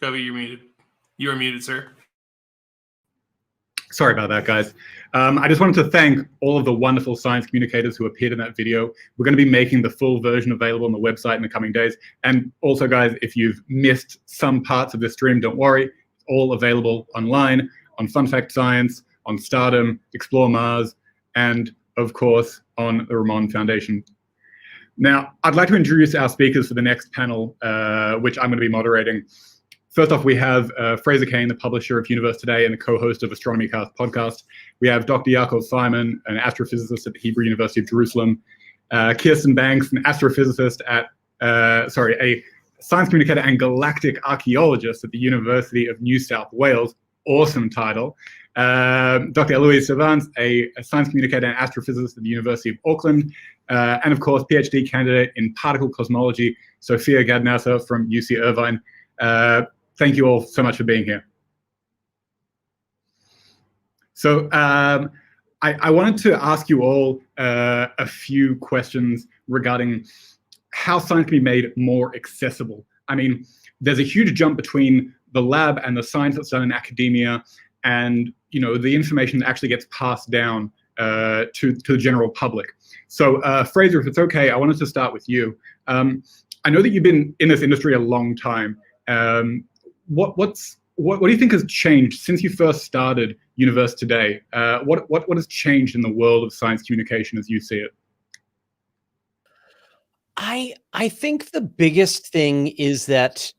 Kobe, you're muted. You are muted, sir. Sorry about that, guys. I just wanted to thank all of the wonderful science communicators who appeared in that video. We're going to be making the full version available on the website in the coming days. And also, guys, if you've missed some parts of this stream, don't worry. It's all available online on Fun Fact Science, on Stardom, Explore Mars, and, of course, on the Ramon Foundation. Now, I'd like to introduce our speakers for the next panel, which I'm going to be moderating. First off, we have Fraser Cain, the publisher of Universe Today and the co-host of Astronomy Cast podcast. We have Dr. Yaakov Simon, an astrophysicist at the Hebrew University of Jerusalem. Kirsten Banks, an astrophysicist at, a science communicator and galactic archaeologist at the University of New South Wales. Awesome title. Dr. Eloise Savant, a science communicator and astrophysicist at the University of Auckland. And of course, PhD candidate in particle cosmology, Sophia Gadnasser from UC Irvine. Thank you all so much for being here. So I wanted to ask you all a few questions regarding how science can be made more accessible. I mean, there's a huge jump between the lab and the science that's done in academia and, you know, the information that actually gets passed down to the general public. So Fraser, if it's okay, I wanted to start with you. I know that you've been in this industry a long time. What do you think has changed since you first started Universe Today? What has changed in the world of science communication as you see it? I think the biggest thing is that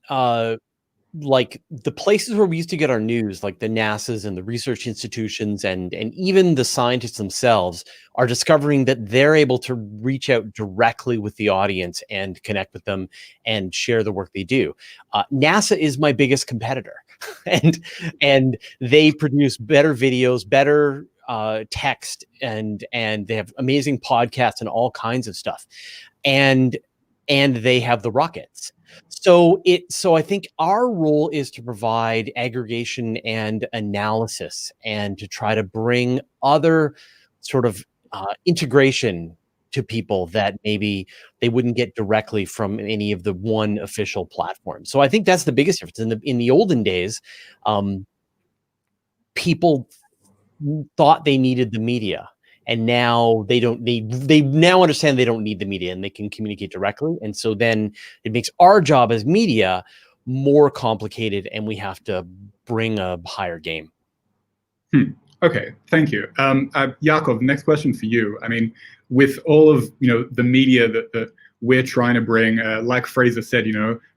like the places where we used to get our news, like the NASA's and the research institutions and even the scientists themselves are discovering that they're able to reach out directly with the audience and connect with them and share the work they do. NASA is my biggest competitor and they produce better videos, better text, and they have amazing podcasts and all kinds of stuff. And they have the rockets. So I think our role is to provide aggregation and analysis and to try to bring other sort of integration to people that maybe they wouldn't get directly from any of the one official platform. So I think that's the biggest difference. In the olden days, people thought they needed the media. And now they don't need, they now understand they don't need the media and they can communicate directly. And so then it makes our job as media more complicated and we have to bring a higher game. Okay, thank you. Yaakov, next question for you. I mean, with all of, the media that we're trying to bring, like Fraser said,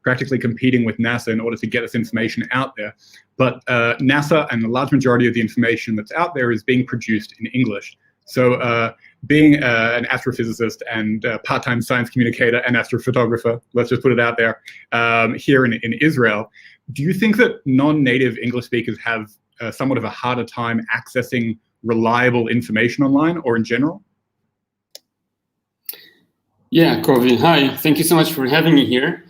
practically competing with NASA in order to get this information out there. But NASA and the large majority of the information that's out there is being produced in English. So being an astrophysicist and part-time science communicator and astrophotographer, let's just put it out there, here in Israel, do you think that non-native English speakers have somewhat of a harder time accessing reliable information online or in general? Yeah, Kobe, hi. Thank you so much for having me here.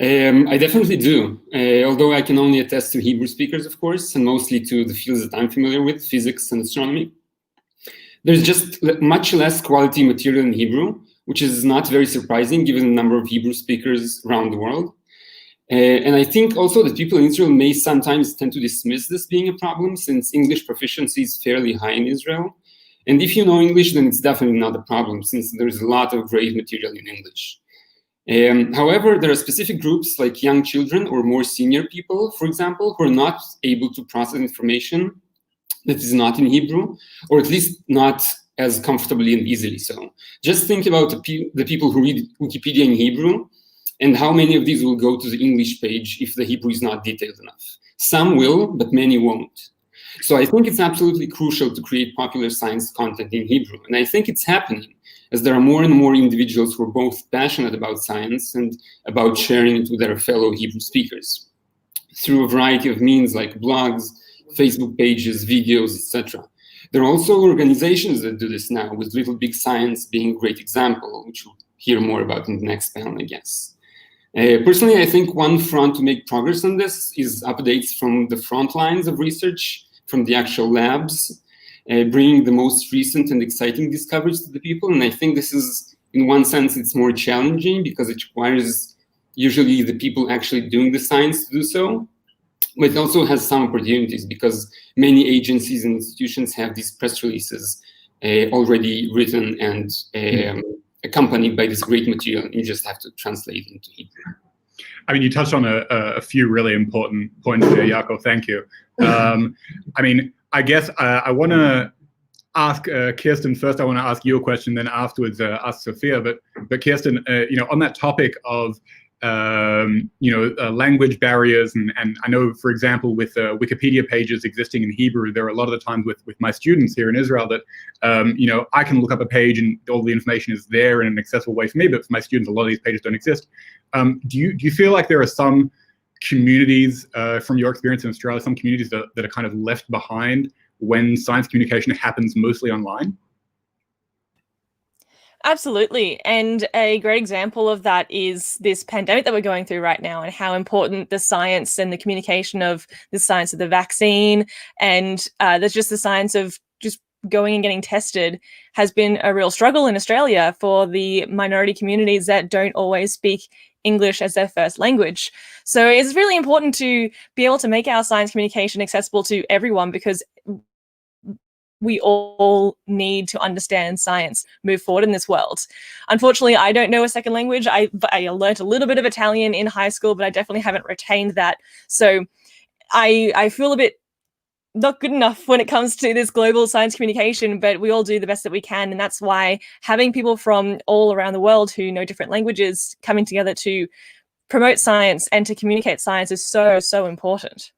I definitely do, although I can only attest to Hebrew speakers, of course, and mostly to the fields that I'm familiar with, physics and astronomy. There's just much less quality material in Hebrew, which is not very surprising given the number of Hebrew speakers around the world. And I think also that people in Israel may sometimes tend to dismiss this being a problem since English proficiency is fairly high in Israel. And if you know English, then it's definitely not a problem since there's a lot of great material in English. However, there are specific groups like young children or more senior people, for example, who are not able to process information that is not in Hebrew, or at least not as comfortably and easily so. Just think about the people who read Wikipedia in Hebrew and how many of these will go to the English page if the Hebrew is not detailed enough. Some will, but many won't. So I think it's absolutely crucial to create popular science content in Hebrew. And I think it's happening as there are more and more individuals who are both passionate about science and about sharing it with their fellow Hebrew speakers through a variety of means like blogs, Facebook pages, videos, etc. There are also organizations that do this now, with Little Big Science being a great example, which we'll hear more about in the next panel, I guess. Personally, I think one front to make progress on this is updates from the front lines of research, from the actual labs, bringing the most recent and exciting discoveries to the people. And I think this is, in one sense, it's more challenging because it requires usually the people actually doing the science to do so. but it also has some opportunities because many agencies and institutions have these press releases already written and accompanied by this great material. You just have to translate into Hebrew. I mean, you touched on a few really important points there, Jakob. Thank you. I mean, I guess I want to ask Kirsten first. I want to ask you a question, then afterwards ask Sophia. But Kirsten, on that topic of language barriers, and I know, for example, with Wikipedia pages existing in Hebrew, there are a lot of the times with my students here in Israel that I can look up a page and all the information is there in an accessible way for me, but for my students, a lot of these pages don't exist. Do you feel like there are some communities, from your experience in Australia, some communities that are kind of left behind when science communication happens mostly online? Absolutely. And a great example of that is this pandemic that we're going through right now, and how important the science and the communication of the science of the vaccine and there's just the science of just going and getting tested has been a real struggle in Australia for the minority communities that don't always speak English as their first language. So it's really important to be able to make our science communication accessible to everyone, because we all need to understand science, move forward in this world. Unfortunately, I don't know a second language. I learned a little bit of Italian in high school, but I definitely haven't retained that. So I feel a bit not good enough when it comes to this global science communication, but we all do the best that we can. And that's why having people from all around the world who know different languages coming together to promote science and to communicate science is so, so important.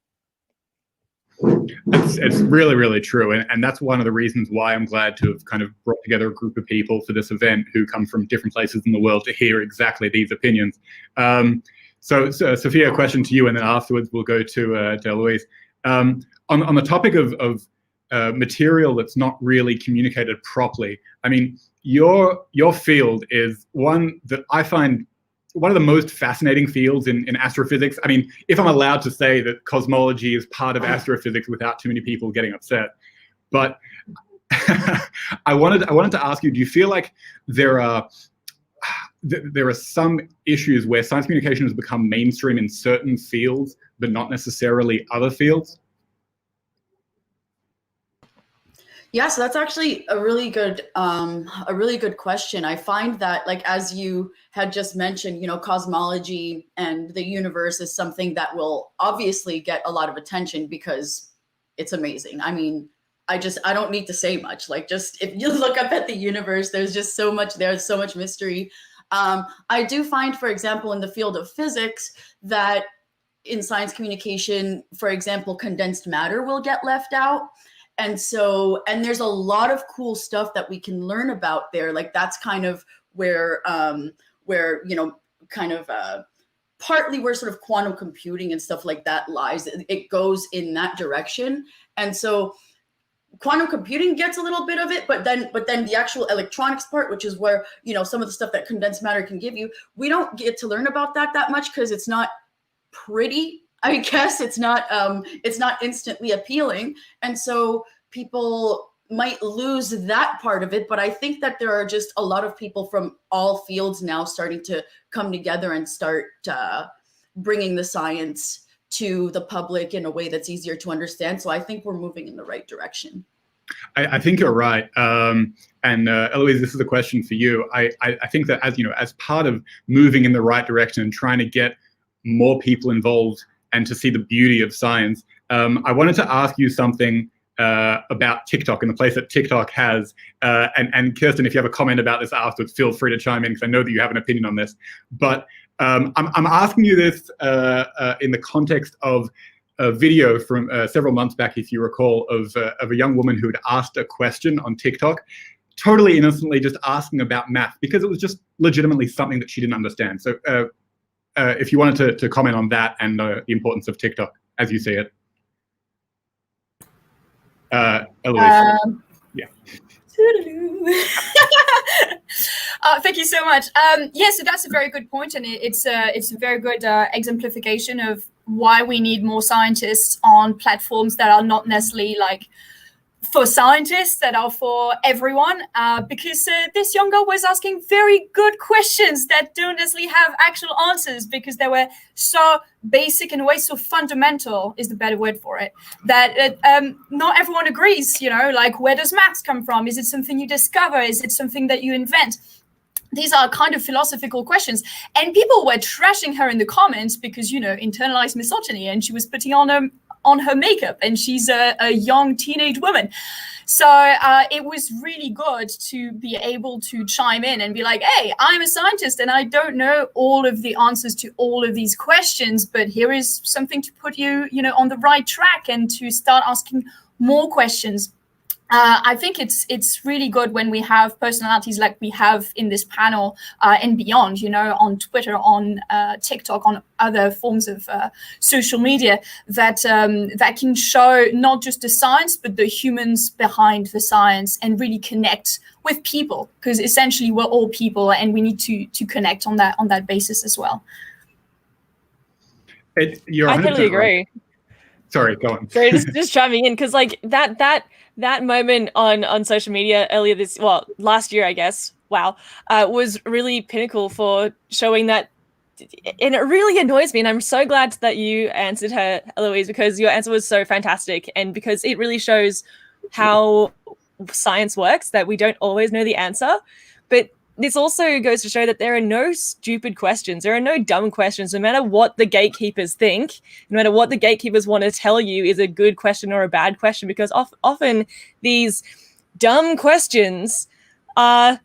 It's really, really true. And that's one of the reasons why I'm glad to have kind of brought together a group of people for this event who come from different places in the world to hear exactly these opinions. So Sophia, a question to you, and then afterwards we'll go to Louise. On the topic of material that's not really communicated properly, I mean, your field is one that I find one of the most fascinating fields in astrophysics. I mean, if I'm allowed to say that cosmology is part of astrophysics without too many people getting upset. But I wanted to ask you, do you feel like there are some issues where science communication has become mainstream in certain fields, but not necessarily other fields? Yeah, so that's actually a really good question. I find that, like, as you had just mentioned, cosmology and the universe is something that will obviously get a lot of attention because it's amazing. I mean, I don't need to say much. Like, just if you look up at the universe, there's just so much there, so much mystery. I do find, for example, in the field of physics, that in science communication, for example, condensed matter will get left out. And there's a lot of cool stuff that we can learn about there. Like, that's kind of where partly where sort of quantum computing and stuff like that lies. It goes in that direction. And so quantum computing gets a little bit of it, but then the actual electronics part, which is where, some of the stuff that condensed matter can give you, we don't get to learn about that much because it's not pretty. I guess it's not instantly appealing. And so people might lose that part of it. But I think that there are just a lot of people from all fields now starting to come together and start bringing the science to the public in a way that's easier to understand. So I think we're moving in the right direction. I think you're right. And Eloise, this is a question for you. I think that as part of moving in the right direction and trying to get more people involved and to see the beauty of science, I wanted to ask you something about TikTok and the place that TikTok has. And Kirsten, if you have a comment about this afterwards, feel free to chime in, because I know that you have an opinion on this. But I'm asking you this in the context of a video from several months back, if you recall, of a young woman who had asked a question on TikTok, totally innocently just asking about math, because it was just legitimately something that she didn't understand. So if you wanted to comment on that and the importance of TikTok as you see it. Eloise. Yeah. Thank you so much. So that's a very good point, and it's a very good exemplification of why we need more scientists on platforms that are not necessarily like for scientists, that are for everyone, because this young girl was asking very good questions that don't necessarily have actual answers, because they were so basic in a way, so fundamental is the better word for it, that not everyone agrees, like, where does maths come from? Is it something you discover? Is it something that you invent? These are kind of philosophical questions. And people were trashing her in the comments because, internalized misogyny, and she was putting on her makeup, and she's a young teenage woman. So it was really good to be able to chime in and be like, hey, I'm a scientist and I don't know all of the answers to all of these questions, but here is something to put you, on the right track and to start asking more questions. I think it's really good when we have personalities like we have in this panel and beyond, on Twitter, on TikTok, on other forms of social media, that can show not just the science, but the humans behind the science, and really connect with people, because essentially we're all people and we need to connect on that basis as well. You're I 100% totally agree. right. Sorry, go on. Sorry, just chiming in, because like that moment on social media last year, I guess, was really pinnacle for showing that. And it really annoys me, and I'm so glad that you answered her, Eloise, because your answer was so fantastic, and because it really shows how science works, that we don't always know the answer. But this also goes to show that there are no stupid questions. There are no dumb questions, no matter what the gatekeepers think, no matter what the gatekeepers want to tell you is a good question or a bad question, because often these dumb questions are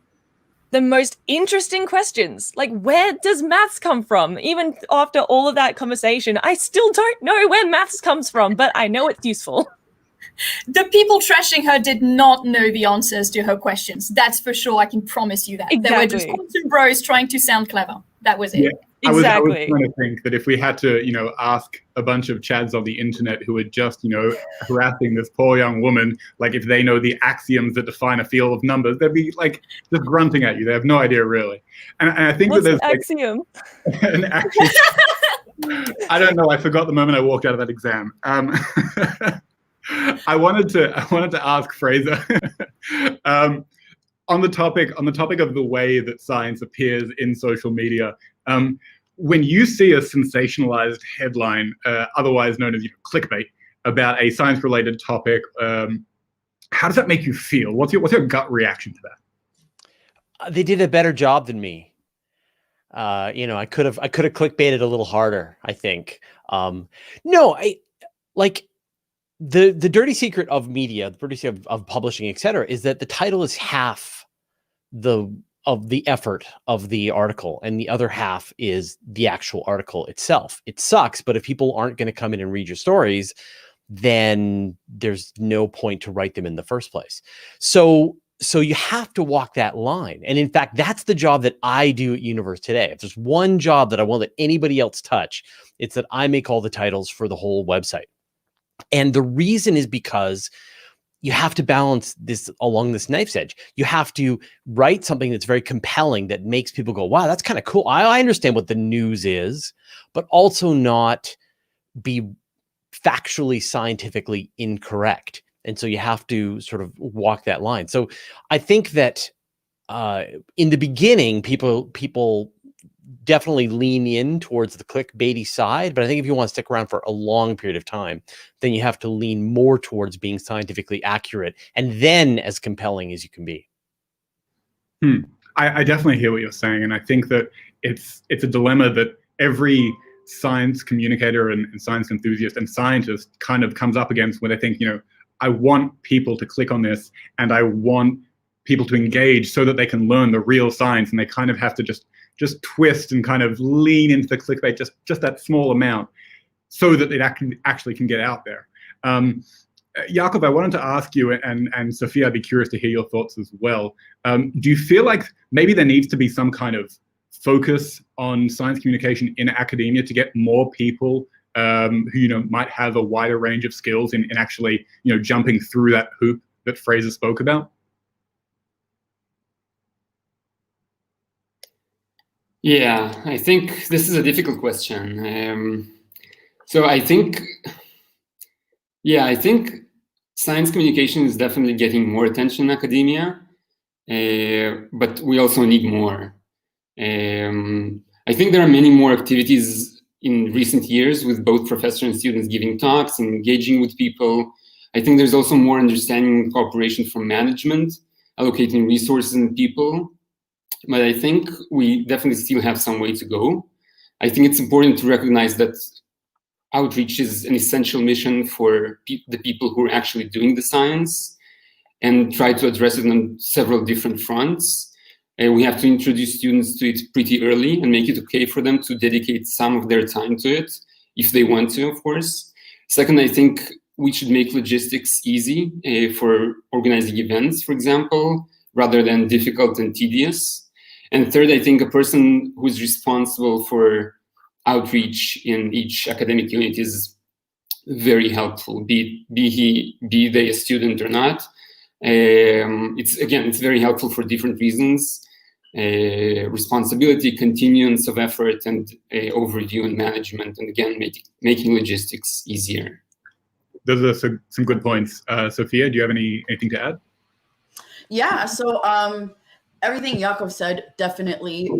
the most interesting questions. Like, where does maths come from? Even after all of that conversation, I still don't know where maths comes from, but I know it's useful. The people trashing her did not know the answers to her questions. That's for sure. I can promise you that. Exactly. They were just quantum bros trying to sound clever. That was it. Yeah. Exactly. I was trying to think that if we had to, ask a bunch of chads on the internet who are just, harassing this poor young woman, like if they know the axioms that define a field of numbers, they'd be like just grunting at you. They have no idea really. And I think What's that there's an axiom? an axiom. I don't know. I forgot the moment I walked out of that exam. I wanted to ask Fraser on the topic of the way that science appears in social media. When you see a sensationalized headline, otherwise known as clickbait, about a science-related topic, how does that make you feel? What's your gut reaction to that? They did a better job than me. I could have clickbaited a little harder, I think. The dirty secret of media, the dirty secret of publishing, etc., is that the title is half of the effort of the article, and the other half is the actual article itself. It sucks, but if people aren't going to come in and read your stories, then there's no point to write them in the first place. So you have to walk that line. And in fact, that's the job that I do at Universe Today. If there's one job that I won't let anybody else touch, it's that I make all the titles for the whole website. And the reason is because you have to balance this along this knife's edge. You have to write something that's very compelling, that makes people go, wow, that's kind of cool. I understand what the news is, but also not be factually, scientifically incorrect. And so you have to sort of walk that line. So I think that in the beginning, people definitely lean in towards the clickbaity side, but I think if you want to stick around for a long period of time, then you have to lean more towards being scientifically accurate and then as compelling as you can be. I definitely hear what you're saying, and I think that it's a dilemma that every science communicator and science enthusiast and scientist kind of comes up against, when they think, I want people to click on this and I want people to engage so that they can learn the real science, and they kind of have to just twist and kind of lean into the clickbait just that small amount so that it actually can get out there. Jakob, I wanted to ask you, and Sophia, I'd be curious to hear your thoughts as well. Do you feel like maybe there needs to be some kind of focus on science communication in academia to get more people who might have a wider range of skills in actually jumping through that hoop that Fraser spoke about? Yeah, I think this is a difficult question. So I think Science communication is definitely getting more attention in academia, but we also need more. I think there are many more activities in recent years with both professors and students giving talks and engaging with people. I think there's also more understanding and cooperation from management, allocating resources and people. But I think we definitely still have some way to go. I think it's important to recognize that outreach is an essential mission for the people who are actually doing the science, and try to address it on several different fronts. We have to introduce students to it pretty early and make it okay for them to dedicate some of their time to it, if they want to, of course. Second, I think we should make logistics easy for organizing events, for example, rather than difficult and tedious. And third, I think a person who is responsible for outreach in each academic unit is very helpful, be they a student or not. It's very helpful for different reasons: responsibility, continuance of effort, and overview and management, and again, making logistics easier. Those are some good points. Sophia, do you have anything to add? Yeah, so everything Jakov said, definitely.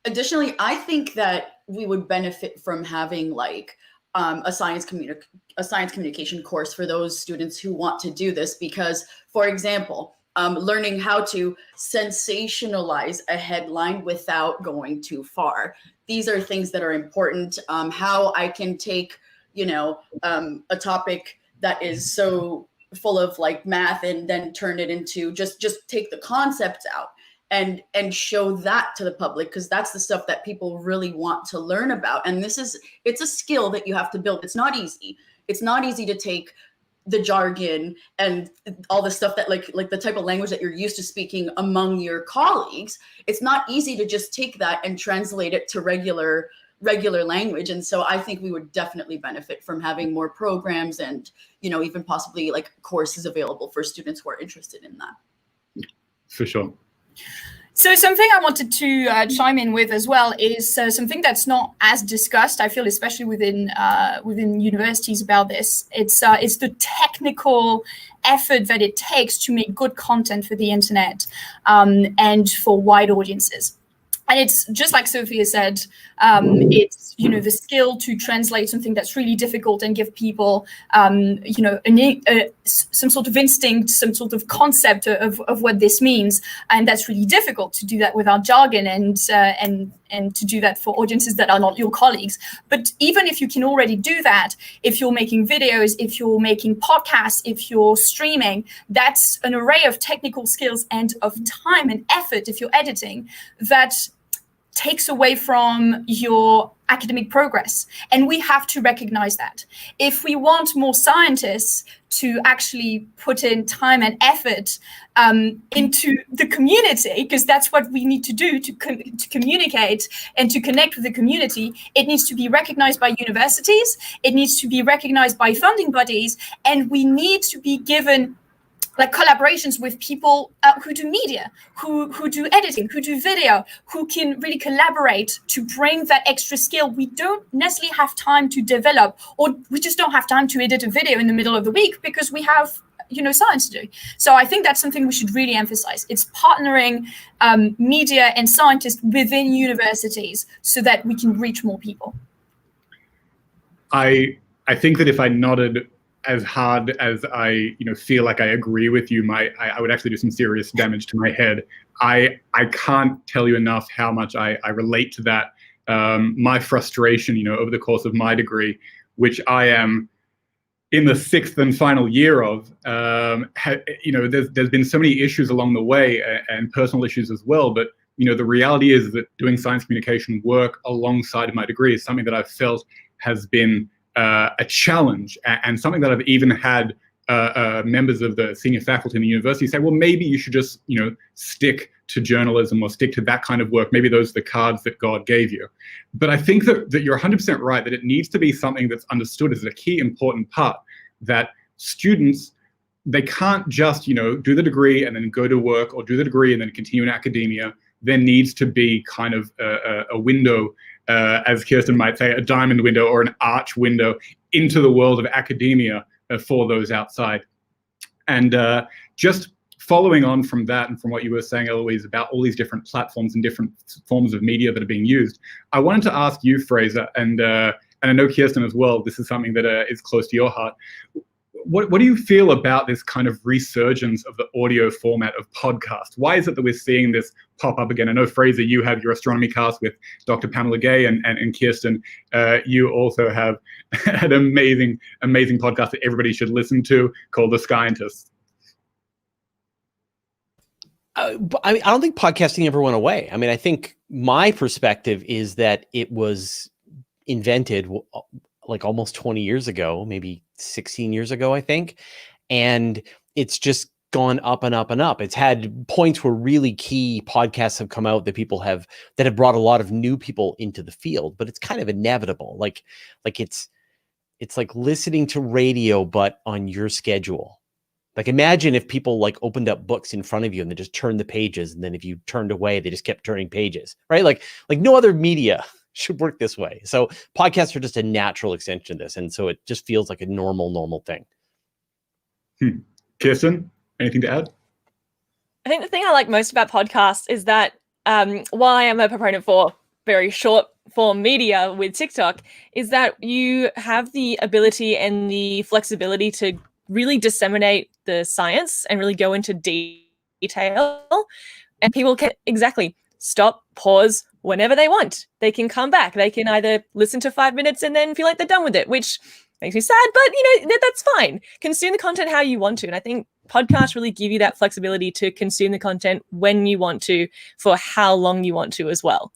Additionally, I think that we would benefit from having like a science communication course for those students who want to do this, because, for example, learning how to sensationalize a headline without going too far. These are things that are important. How I can take, a topic that is so full of like math and then turn it into just take the concepts out and show that to the public, because that's the stuff that people really want to learn about. And it's a skill that you have to build. It's not easy. It's not easy to take the jargon and all the stuff that like the type of language that you're used to speaking among your colleagues. It's not easy to just take that and translate it to regular language. And so I think we would definitely benefit from having more programs and, even possibly like courses available for students who are interested in that. For sure. So something I wanted to chime in with as well is something that's not as discussed, I feel, especially within universities about this. It's the technical effort that it takes to make good content for the internet and for wide audiences. And it's just like Sophia said, it's, the skill to translate something that's really difficult and give people, some sort of instinct, some sort of concept of what this means. And that's really difficult to do that without jargon and to do that for audiences that are not your colleagues. But even if you can already do that, if you're making videos, if you're making podcasts, if you're streaming, that's an array of technical skills and of time and effort, if you're editing, that takes away from your academic progress. And we have to recognize that. If we want more scientists to actually put in time and effort into the community, because that's what we need to do to communicate and to connect with the community, it needs to be recognized by universities, it needs to be recognized by funding bodies, and we need to be given like collaborations with people who do media, who do editing, who do video, who can really collaborate to bring that extra skill we don't necessarily have time to develop, or we just don't have time to edit a video in the middle of the week because we have science to do. So I think that's something we should really emphasize. It's partnering media and scientists within universities so that we can reach more people. I think that if I nodded as hard as I feel like I agree with you, I would actually do some serious damage to my head. I can't tell you enough how much I relate to that. My frustration, over the course of my degree, which I am in the 6th and final year of, there's been so many issues along the way and personal issues as well. But the reality is that doing science communication work alongside my degree is something that I've felt has been a challenge, and something that I've even had members of the senior faculty in the university say, well, maybe you should just, stick to journalism or stick to that kind of work. Maybe those are the cards that God gave you. But I think that you're 100% right, that it needs to be something that's understood as a key important part, that students, they can't just, do the degree and then go to work, or do the degree and then continue in academia. There needs to be kind of a window, as Kirsten might say, a diamond window or an arch window into the world of academia for those outside. And just following on from that and from what you were saying, Eloise, about all these different platforms and different forms of media that are being used, I wanted to ask you, Fraser, and I know Kirsten as well, this is something that is close to your heart. What do you feel about this kind of resurgence of the audio format of podcast? Why is it that we're seeing this pop up again? I know, Fraser, you have your astronomy cast with Dr. Pamela Gay, and Kirsten, you also have an amazing podcast that everybody should listen to called The Scientist. I don't think podcasting ever went away. I mean, I think my perspective is that it was invented like almost 20 years ago, maybe 16 years ago, I think. And it's just gone up and up and up. It's had points where really key podcasts have come out that have brought a lot of new people into the field, but it's kind of inevitable. Like it's like listening to radio, but on your schedule. Like imagine if people like opened up books in front of you and they just turned the pages, and then if you turned away, they just kept turning pages, right? Like no other media should work this way. So podcasts are just a natural extension of this. And so it just feels like a normal thing. Kirsten, anything to add? I think the thing I like most about podcasts is that while I am a proponent for very short form media with TikTok, is that you have the ability and the flexibility to really disseminate the science and really go into detail, and people can stop, pause whenever they want. They can come back. They can either listen to 5 minutes and then feel like they're done with it, which makes me sad, but that's fine. Consume the content how you want to. And I think podcasts really give you that flexibility to consume the content when you want to, for how long you want to as well.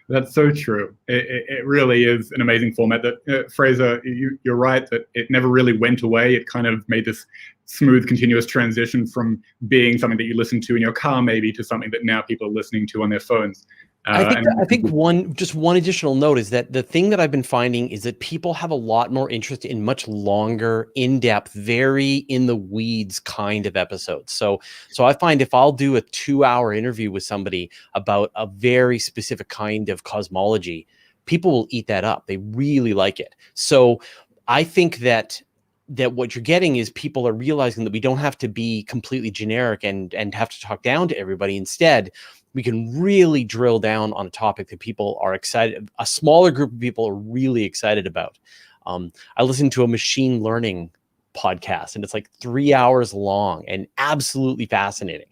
That's so true. It really is an amazing format. That Fraser, you're right that it never really went away. It kind of made this smooth, continuous transition from being something that you listen to in your car, maybe, to something that now people are listening to on their phones. I think one additional note is that the thing that I've been finding is that people have a lot more interest in much longer, in-depth, very in the weeds kind of episodes. So I find if I'll do a 2-hour interview with somebody about a very specific kind of cosmology, people will eat that up. They really like it. So I think that what you're getting is people are realizing that we don't have to be completely generic and have to talk down to everybody. Instead, we can really drill down on a topic that people are excited, a smaller group of people are really excited about. I listened to a machine learning podcast, and it's like 3 hours long and absolutely fascinating.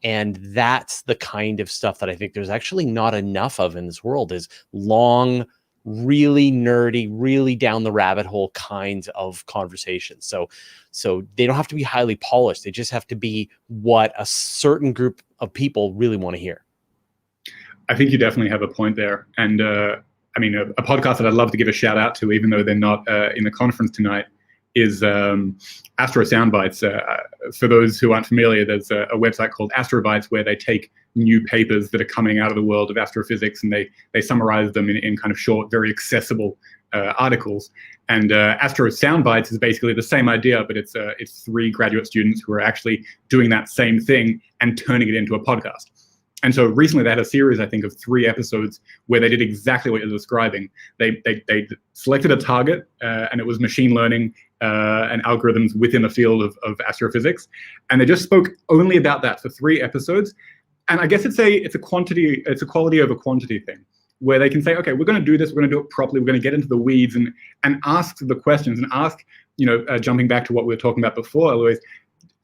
And that's the kind of stuff that I think there's actually not enough of in this world, is long, really nerdy, really down the rabbit hole kinds of conversations. So they don't have to be highly polished. They just have to be what a certain group of people really want to hear. I think you definitely have a point there. And I mean, a podcast that I'd love to give a shout out to, even though they're not in the conference tonight, is Astro Soundbites. For those who aren't familiar, there's a website called Astrobites where they take new papers that are coming out of the world of astrophysics, and they summarize them in kind of short, very accessible articles. And Astro Soundbites is basically the same idea, but it's 3 graduate students who are actually doing that same thing and turning it into a podcast. And so recently they had a series, I think, of 3 episodes where they did exactly what you're describing. They selected a target, and it was machine learning and algorithms within the field of astrophysics. And they just spoke only about that for 3 episodes. And I guess it's a quality over quantity thing, where they can say, okay, we're going to do this, we're going to do it properly, we're going to get into the weeds and ask the questions and ask, jumping back to what we were talking about before, Eloise,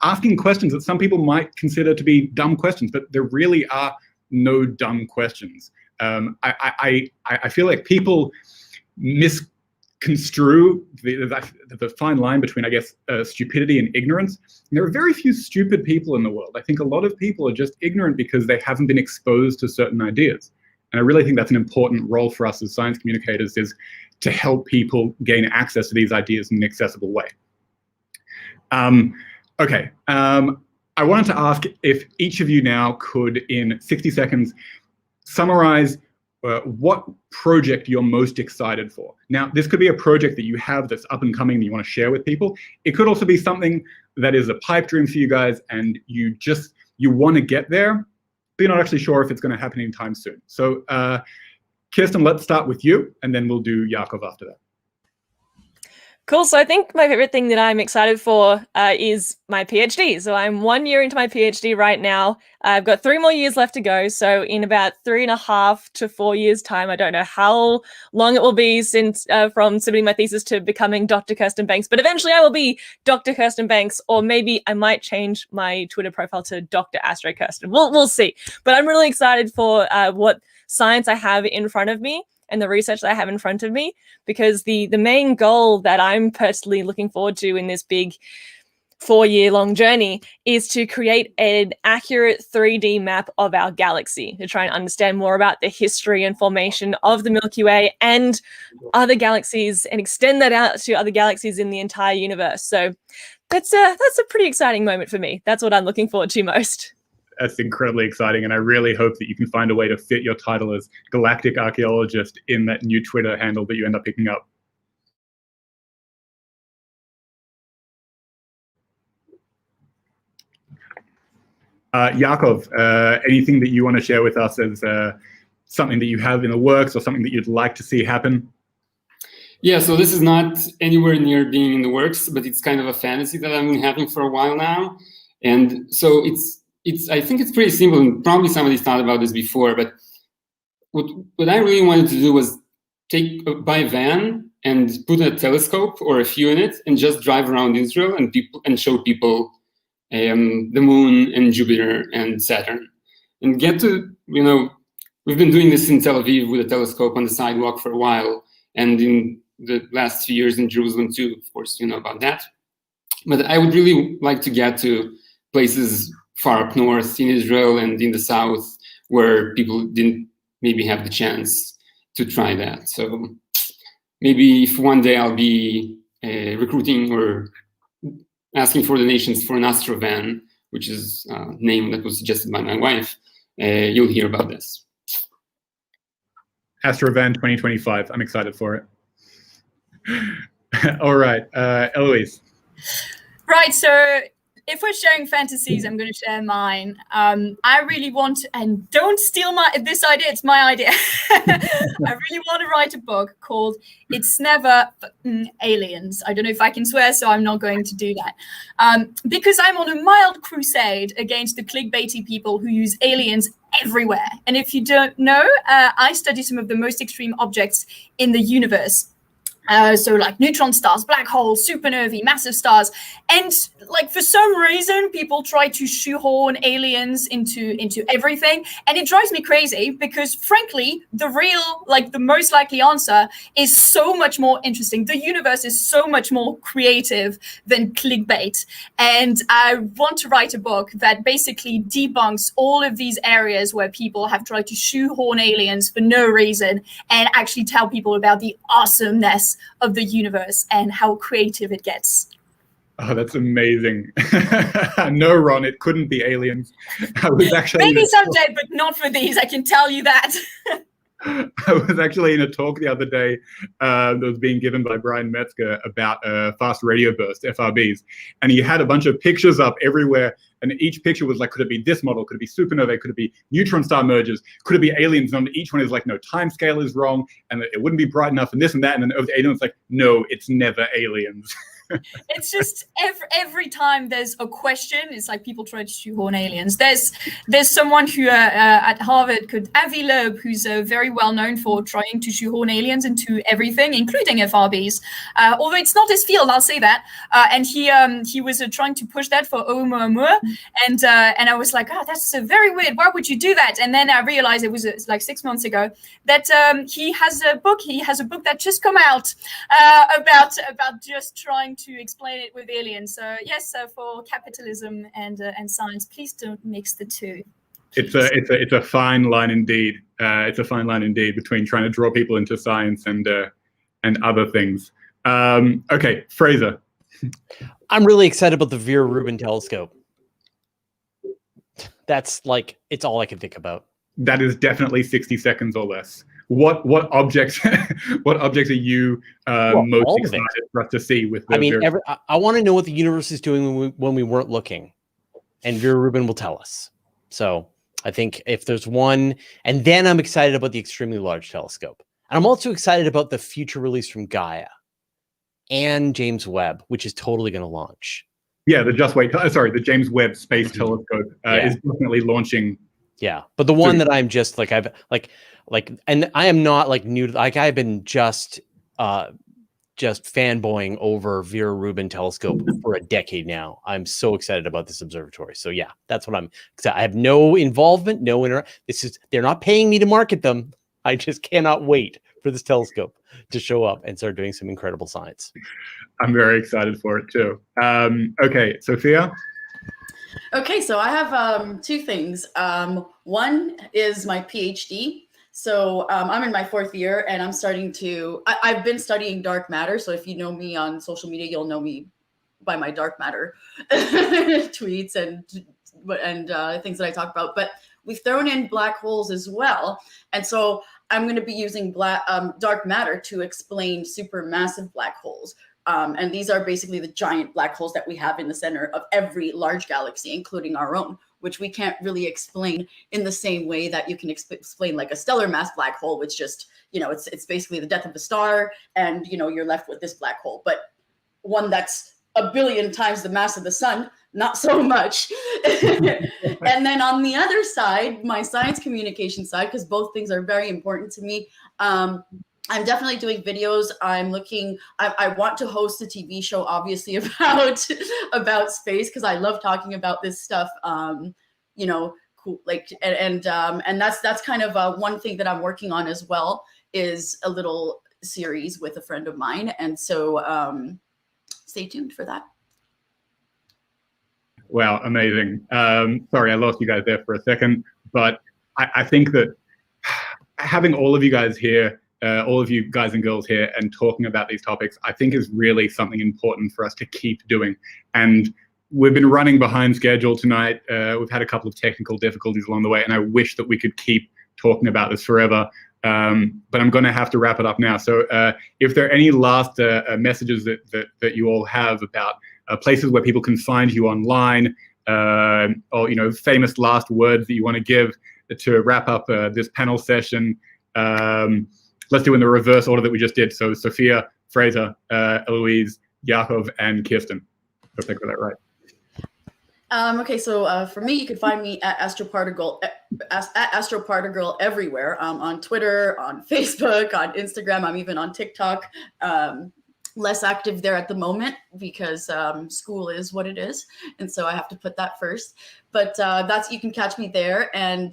asking questions that some people might consider to be dumb questions, but there really are no dumb questions. I feel like people misconstrue the fine line between, I guess, stupidity and ignorance. And there are very few stupid people in the world. I think a lot of people are just ignorant because they haven't been exposed to certain ideas. And I really think that's an important role for us as science communicators, is to help people gain access to these ideas in an accessible way. Okay, I wanted to ask if each of you now could, in 60 seconds, summarize what project you're most excited for. Now, this could be a project that you have that's up and coming that you want to share with people. It could also be something that is a pipe dream for you guys and you want to get there, but you're not actually sure if it's going to happen anytime soon. So, Kirsten, let's start with you, and then we'll do Yakov after that. Cool. So I think my favorite thing that I'm excited for is my PhD. So I'm 1 year into my PhD right now. I've got 3 more years left to go. So in about 3.5 to 4 years' time, I don't know how long it will be since from submitting my thesis to becoming Dr. Kirsten Banks, but eventually I will be Dr. Kirsten Banks, or maybe I might change my Twitter profile to Dr. Astro Kirsten. We'll see. But I'm really excited for what science I have in front of me and the research that I have in front of me, because the main goal that I'm personally looking forward to in this big 4-year-long journey is to create an accurate 3D map of our galaxy, to try and understand more about the history and formation of the Milky Way and other galaxies, and extend that out to other galaxies in the entire universe. So that's a pretty exciting moment for me. That's what I'm looking forward to most. That's incredibly exciting, and I really hope that you can find a way to fit your title as Galactic Archaeologist in that new Twitter handle that you end up picking up. Yakov, anything that you want to share with us as something that you have in the works or something that you'd like to see happen? Yeah, so this is not anywhere near being in the works, but it's kind of a fantasy that I've been having for a while now. And so I think it's pretty simple, and probably somebody's thought about this before, but what I really wanted to do was buy a van and put a telescope or a few in it and just drive around Israel and show people the moon and Jupiter and Saturn, and get to, we've been doing this in Tel Aviv with a telescope on the sidewalk for a while, and in the last few years in Jerusalem too, of course, you know about that. But I would really like to get to places far up north in Israel and in the south where people didn't maybe have the chance to try that. So maybe if one day I'll be recruiting or asking for donations for an Astrovan, which is a name that was suggested by my wife, you'll hear about this. Astrovan 2025. I'm excited for it. All right, Eloise. Right, so if we're sharing fantasies, I'm going to share mine. I really want to, and don't steal this idea, it's my idea. I really want to write a book called It's Never Aliens. I don't know if I can swear, so I'm not going to do that. Because I'm on a mild crusade against the clickbaity people who use aliens everywhere. And if you don't know, I study some of the most extreme objects in the universe. So like neutron stars, black holes, supernovae, massive stars. And like for some reason, people try to shoehorn aliens into everything. And it drives me crazy because frankly, the most likely answer is so much more interesting. The universe is so much more creative than clickbait. And I want to write a book that basically debunks all of these areas where people have tried to shoehorn aliens for no reason and actually tell people about the awesomeness of the universe and how creative it gets. Oh, that's amazing. No, Ron, it couldn't be aliens. I was actually maybe someday, but not for these, I can tell you that. I was actually in a talk the other day that was being given by Brian Metzger about fast radio burst, FRBs. And he had a bunch of pictures up everywhere. And each picture was like, could it be this model? Could it be supernovae? Could it be neutron star mergers? Could it be aliens? And each one is like, no, time scale is wrong. And it wouldn't be bright enough and this and that. And then over the aliens, like, no, it's never aliens. It's just every time there's a question, it's like people try to shoehorn aliens. There's someone who at Harvard called Avi Loeb, who's very well known for trying to shoehorn aliens into everything, including FRBs. Although it's not his field, I'll say that. And he was trying to push that for Oumuamua, and I was like, oh, that's very weird. Why would you do that? And then I realized it was like 6 months ago that he has a book. He has a book that just come out about just trying to explain it with aliens. So yes, for capitalism and science, please don't mix the two. It's a fine line indeed. It's a fine line indeed between trying to draw people into science and other things. Okay, Fraser. I'm really excited about the Vera Rubin telescope. That's like, it's all I can think about. That is definitely 60 seconds or less. What objects are you most excited for us to see with the Vera? I want to know what the universe is doing when we weren't looking, and Vera Rubin will tell us. So I think if there's one, and then I'm excited about the extremely large telescope. And I'm also excited about the future release from Gaia. and James Webb, which is totally going to launch. Yeah, the James Webb Space Telescope is definitely launching. Yeah, but the one that I'm just like, and I am not like new to, like, I've been just fanboying over Vera Rubin telescope for a decade now. I'm so excited about this observatory. So yeah, that's what I'm excited. I have no involvement, they're not paying me to market them. I just cannot wait for this telescope to show up and start doing some incredible science. I'm very excited for it too. Okay, Sophia. Okay, so I have two things. One is my PhD. So I'm in my 4th year, and I'm starting to. I've been studying dark matter. So if you know me on social media, you'll know me by my dark matter tweets and things that I talk about. But we've thrown in black holes as well, and so I'm going to be using dark matter to explain supermassive black holes. And these are basically the giant black holes that we have in the center of every large galaxy, including our own, which we can't really explain in the same way that you can explain like a stellar mass black hole, which just, it's basically the death of the star, and, you're left with this black hole. But one that's a billion times the mass of the sun, not so much. And then on the other side, my science communication side, because both things are very important to me, I'm definitely doing videos. I want to host a TV show, obviously, about space, because I love talking about this stuff. Cool, and that's kind of one thing that I'm working on as well, is a little series with a friend of mine, and so stay tuned for that. Wow, amazing. Sorry, I lost you guys there for a second, but I think that having all of you guys here, all of you guys and girls here, and talking about these topics, I think is really something important for us to keep doing. And we've been running behind schedule tonight. We've had a couple of technical difficulties along the way, and I wish that we could keep talking about this forever. But I'm going to have to wrap it up now. So if there are any last messages that you all have about places where people can find you online, or famous last words that you want to give to wrap up this panel session, let's do in the reverse order that we just did. So Sophia, Fraser, Eloise, Yakov, and Kirsten. Hope I got that right. Okay, so for me, you can find me at AstroParticle everywhere, on Twitter, on Facebook, on Instagram. I'm even on TikTok. Less active there at the moment because school is what it is, and so I have to put that first. But you can catch me there, and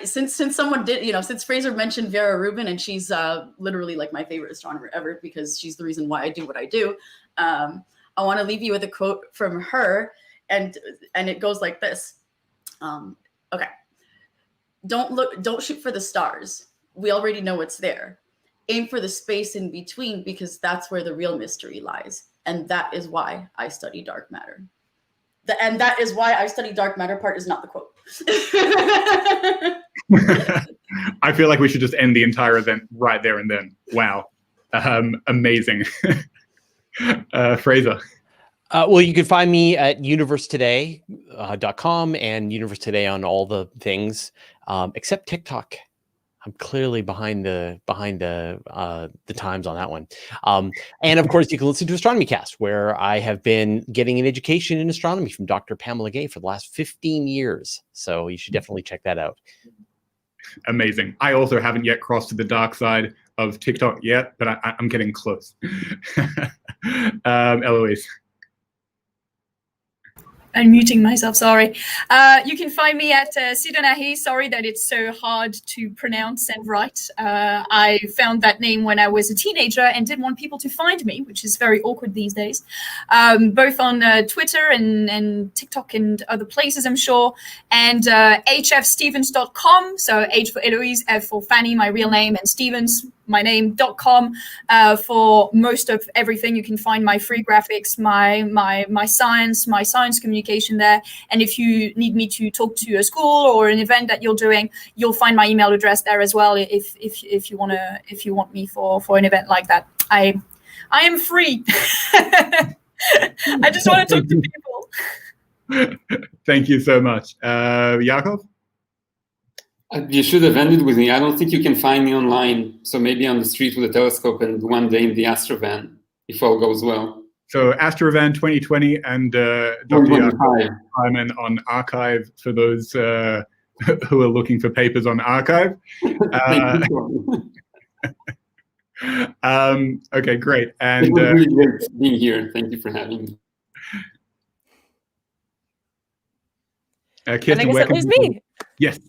since someone did, since Fraser mentioned Vera Rubin, and she's literally like my favorite astronomer ever, because she's the reason why I do what I do. I want to leave you with a quote from her, and it goes like this. Okay. Don't shoot for the stars. We already know it's there. Aim for the space in between, because that's where the real mystery lies. And that is why I study dark matter. And that is why I study dark matter part is not the quote. I feel like we should just end the entire event right there and then. Wow. Amazing. Fraser. Well, you can find me at universetoday.com and Universe Today on all the things, except TikTok. I'm clearly behind the times on that one. And of course, you can listen to Astronomy Cast, where I have been getting an education in astronomy from Dr. Pamela Gay for the last 15 years. So you should definitely check that out. Amazing. I also haven't yet crossed to the dark side of TikTok yet, but I'm getting close. Eloise. Unmuting myself, sorry. You can find me at Sidonahi. Sorry that it's so hard to pronounce and write. I found that name when I was a teenager and didn't want people to find me, which is very awkward these days. Both on Twitter and TikTok and other places, I'm sure. And hfstevens.com. So H for Eloise, F for Fanny, my real name, and Stevens, my name.com, for most of everything. You can find my free graphics, my science communication there. And if you need me to talk to a school or an event that you're doing, you'll find my email address there as well. If you want me for an event like that, I am free. I just want to talk to people. Thank you so much. Yakov? You should have ended with me. I don't think you can find me online. So maybe on the street with a telescope and one day in the Astrovan, if all goes well. So Astrovan 2020 and Dr. 125. Simon on Archive for those who are looking for papers on Archive. Thank you. Okay, great. It And was really great being here. Thank you for having me. And I Kirsten, guess where that can leaves people- me. Yes.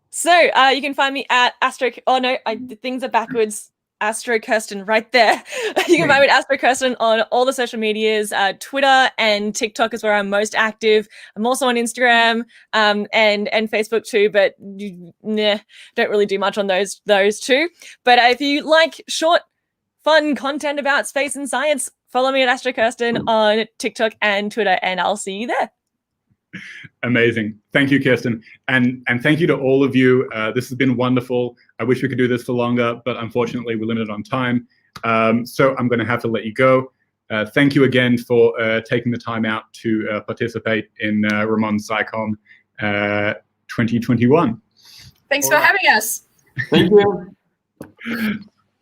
So you can find me at the things are backwards. Astro Kirsten right there. You can find me at Astro Kirsten on all the social medias. Twitter and TikTok is where I'm most active. I'm also on Instagram and Facebook too, but don't really do much on those two. But if you like short, fun content about space and science, follow me at Astro Kirsten on TikTok and Twitter, and I'll see you there. Amazing. Thank you, Kirsten. And thank you to all of you. This has been wonderful. I wish we could do this for longer, but unfortunately we're limited on time. So I'm going to have to let you go. Thank you again for taking the time out to participate in Ramon's SciComm 2021. Thanks for having us. Thank you.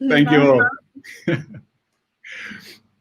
Thank you all.